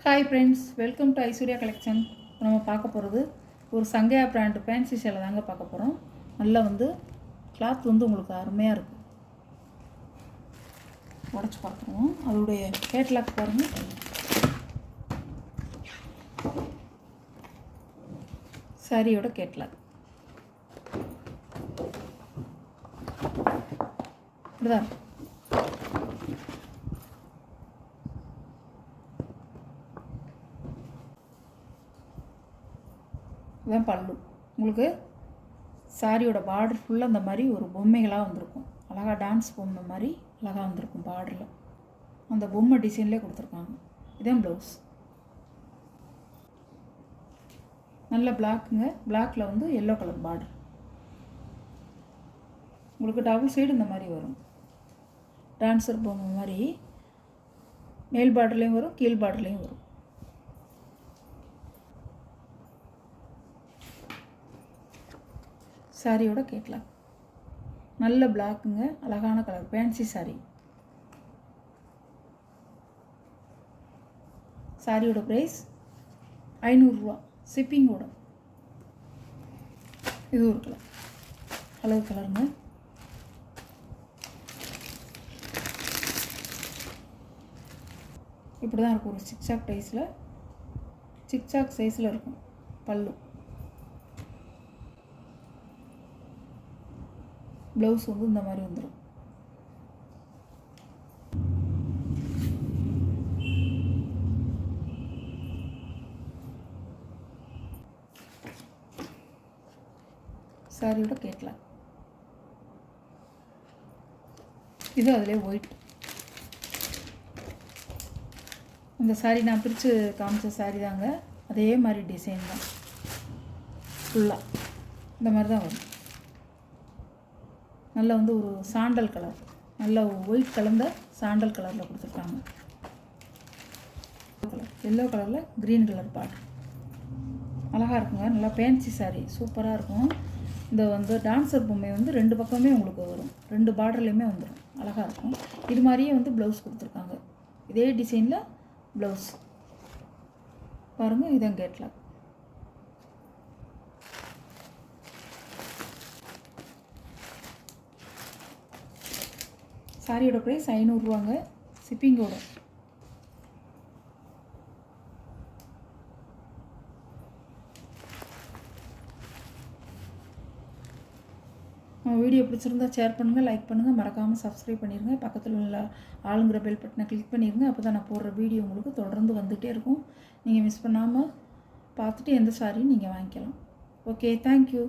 Hi friends, welcome to Aishwarya collection. நம்ம பார்க்க போகிறது ஒரு சங்கையா பிராண்ட் ஃபேன்சி சேலை தாங்க பார்க்க போகிறோம். நல்லா கிளாத் உங்களுக்கு அருமையாக இருக்குது. உடச்சி பார்க்குறோம். அதோடைய கேட்லாக் பாருங்கள். சாரியோட கேட்லாக் இப்படிதான். இதுதான் பல்லு. உங்களுக்கு சாரியோட பார்டர் ஃபுல்லாக அந்த மாதிரி ஒரு பொம்மைகளாக வந்திருக்கும். அழகாக டான்ஸ் பொம்மை மாதிரி அழகாக வந்திருக்கும். பார்டரில் அந்த பொம்மை டிசைன்லேயே கொடுத்துருக்காங்க. இதான் ப்ளவுஸ். நல்ல பிளாக்குங்க. பிளாக்கில் எல்லோ கலர் பார்டர். உங்களுக்கு டபுள் சைடு இந்த மாதிரி வரும். டான்ஸர் பொம்மை மாதிரி மேல் பார்டர்லேயும் வரும், கீழ் பார்டர்லேயும் வரும். சாரியோட கேட்லாக் நல்ல பிளாக்குங்க. அழகான கலர் ஃபேன்சி சாரி. சாரியோட ப்ரைஸ் 500 ரூபா ஷிப்பிங்கோட. இது ஒரு கலர், அழகு கலருங்க. இப்படி தான் இருக்கும். ஒரு சிக்சாக் சைஸில் இருக்கும் பல்லு. ப்ளவுஸ் இந்த மாதிரி வந்துடும். சாரியோட கேட்லாக் இது அதிலே ஒயிட். இந்த சாரி நான் பிரித்து காமிச்ச சாரி தாங்க. அதே மாதிரி டிசைன் தான் ஃபுல்லாக இந்த மாதிரி தான் வரும். நல்ல ஒரு சாண்டல் கலர், நல்ல ஒயிட் கலந்த சாண்டல் கலரில் கொடுத்துருக்காங்க. எல்லோ கலரில் க்ரீன் கலர் பார்டர் அழகாக இருக்குங்க. நல்லா ஃபேன்சி சாரி சூப்பராக இருக்கும். இந்த டான்ஸர் பொம்மை 2 பக்கமே உங்களுக்கு வரும். 2 பார்டர்லேயுமே வந்துடும். அழகாக இருக்கும். இது மாதிரியே ப்ளவுஸ் கொடுத்துருக்காங்க. இதே டிசைனில் ப்ளவுஸ் பாருங்கள். இதான் கேட்லாக். சாரியோட ப்ரைஸ் 500 ரூபாங்க ஷிப்பிங்கோட. வீடியோ பிடிச்சிருந்தா ஷேர் பண்ணுங்கள், லைக் பண்ணுங்கள், மறக்காமல் சப்ஸ்கிரைப் பண்ணிடுங்க. பக்கத்தில் உள்ள ஆளுங்கிற பெல் பட்டனை கிளிக் பண்ணிடுங்க. அப்போ தான் நான் போடுற வீடியோ உங்களுக்கு தொடர்ந்து வந்துகிட்டே இருக்கும். நீங்கள் மிஸ் பண்ணாமல் பார்த்துட்டு எந்த சாரியும் நீங்கள் வாங்கிக்கலாம். Okay, thank you.